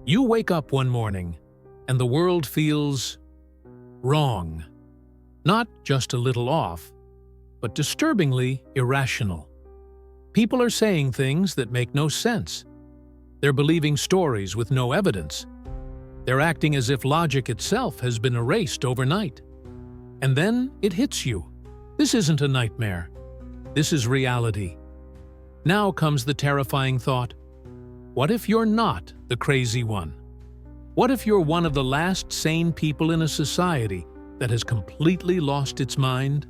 You wake up one morning, and the world feels wrong. Not just a little off, but disturbingly irrational. People are saying things that make no sense. They're believing stories with no evidence. They're acting as if logic itself has been erased overnight. And then it hits you. This isn't a nightmare. This is reality. Now comes the terrifying thought. What if you're not the crazy one? What if you're one of the last sane people in a society that has completely lost its mind?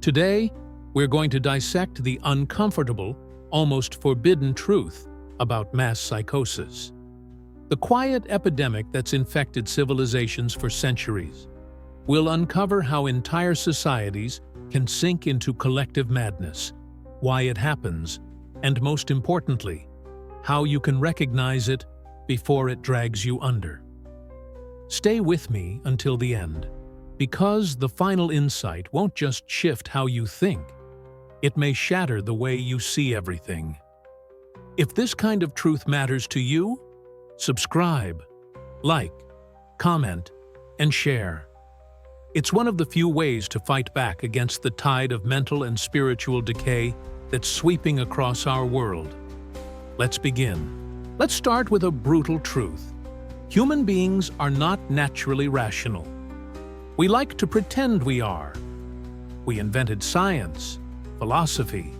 Today, we're going to dissect the uncomfortable, almost forbidden truth about mass psychosis. The quiet epidemic that's infected civilizations for centuries. We'll uncover how entire societies can sink into collective madness, why it happens, and most importantly, how you can recognize it before it drags you under. Stay with me until the end, because the final insight won't just shift how you think, it may shatter the way you see everything. If this kind of truth matters to you, subscribe, like, comment, and share. It's one of the few ways to fight back against the tide of mental and spiritual decay that's sweeping across our world. Let's begin. Let's start with a brutal truth. Human beings are not naturally rational. We like to pretend we are. We invented science, philosophy,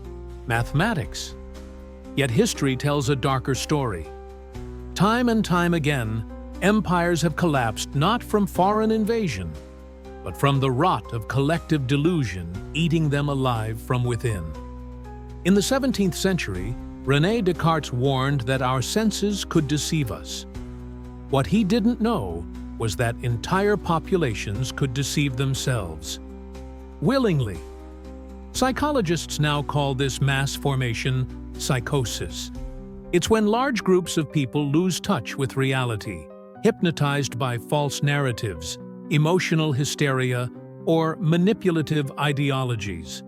mathematics. Yet history tells a darker story. Time and time again, empires have collapsed not from foreign invasion, but from the rot of collective delusion eating them alive from within. In the 17th century, René Descartes warned that our senses could deceive us. What he didn't know was that entire populations could deceive themselves. Willingly. Psychologists now call this mass formation psychosis. It's when large groups of people lose touch with reality, hypnotized by false narratives, emotional hysteria, or manipulative ideologies.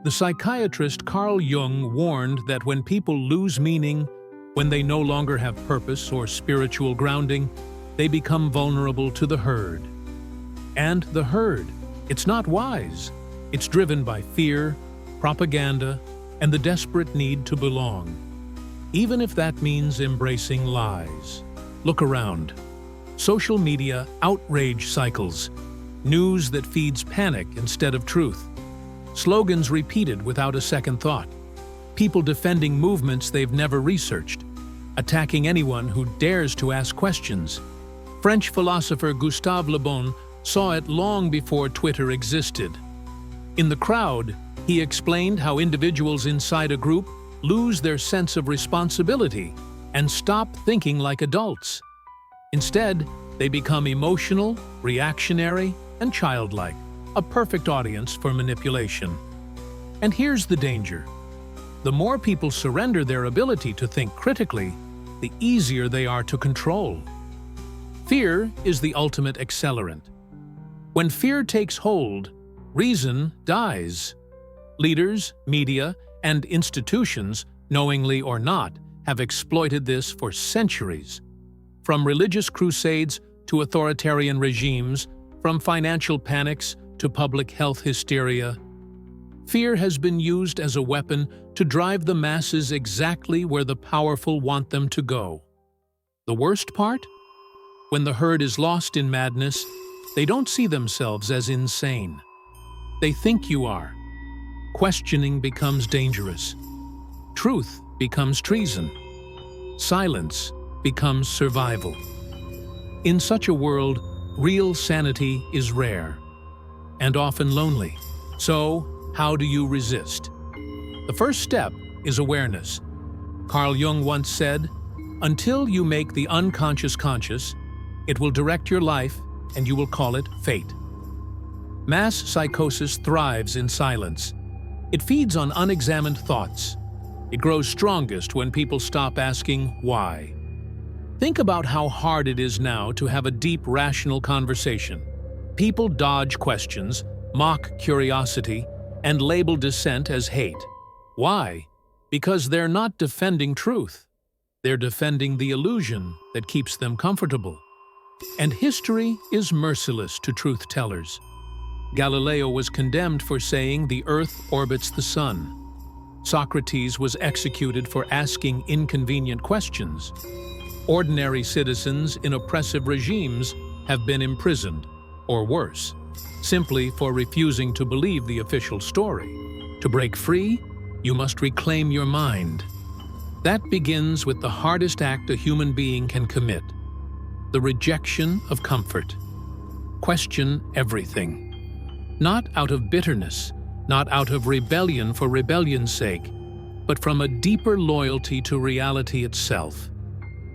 The psychiatrist Carl Jung warned that when people lose meaning, when they no longer have purpose or spiritual grounding, they become vulnerable to the herd. And the herd, it's not wise. It's driven by fear, propaganda, and the desperate need to belong, even if that means embracing lies. Look around. Social media outrage cycles, news that feeds panic instead of truth, slogans repeated without a second thought, people defending movements they've never researched, attacking anyone who dares to ask questions. French philosopher Gustave Le Bon saw it long before Twitter existed. In The Crowd, he explained how individuals inside a group lose their sense of responsibility and stop thinking like adults. Instead, they become emotional, reactionary, and childlike, a perfect audience for manipulation. And here's the danger. The more people surrender their ability to think critically, the easier they are to control. Fear is the ultimate accelerant. When fear takes hold, reason dies. Leaders, media, and institutions, knowingly or not, have exploited this for centuries. From religious crusades to authoritarian regimes, from financial panics to public health hysteria, fear has been used as a weapon to drive the masses exactly where the powerful want them to go. The worst part? When the herd is lost in madness, they don't see themselves as insane. They think you are. Questioning becomes dangerous. Truth becomes treason. Silence becomes survival. In such a world, real sanity is rare and often lonely. So, how do you resist? The first step is awareness. Carl Jung once said, "Until you make the unconscious conscious, it will direct your life and you will call it fate." Mass psychosis thrives in silence. It feeds on unexamined thoughts. It grows strongest when people stop asking why. Think about how hard it is now to have a deep, rational conversation. People dodge questions, mock curiosity, and label dissent as hate. Why? Because they're not defending truth. They're defending the illusion that keeps them comfortable. And history is merciless to truth-tellers. Galileo was condemned for saying the Earth orbits the sun. Socrates was executed for asking inconvenient questions. Ordinary citizens in oppressive regimes have been imprisoned, or worse, simply for refusing to believe the official story. To break free, you must reclaim your mind. That begins with the hardest act a human being can commit: the rejection of comfort. Question everything. Not out of bitterness, not out of rebellion for rebellion's sake, but from a deeper loyalty to reality itself.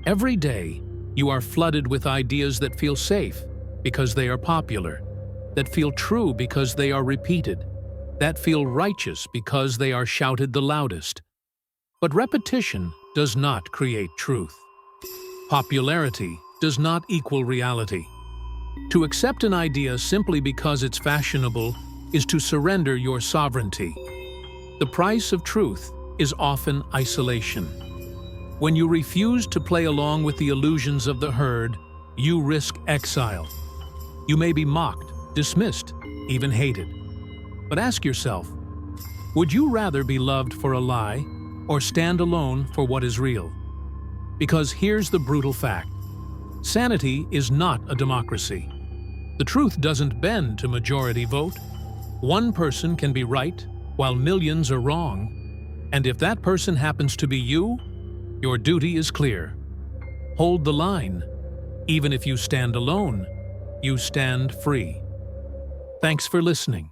Every day, you are flooded with ideas that feel safe because they are popular, that feel true because they are repeated, that feel righteous because they are shouted the loudest. But repetition does not create truth. Popularity does not equal reality. To accept an idea simply because it's fashionable is to surrender your sovereignty. The price of truth is often isolation. When you refuse to play along with the illusions of the herd, you risk exile. You may be mocked, dismissed, even hated. But ask yourself, would you rather be loved for a lie or stand alone for what is real? Because here's the brutal fact: sanity is not a democracy. The truth doesn't bend to majority vote. One person can be right while millions are wrong. And if that person happens to be you, your duty is clear. Hold the line. Even if you stand alone, you stand free. Thanks for listening.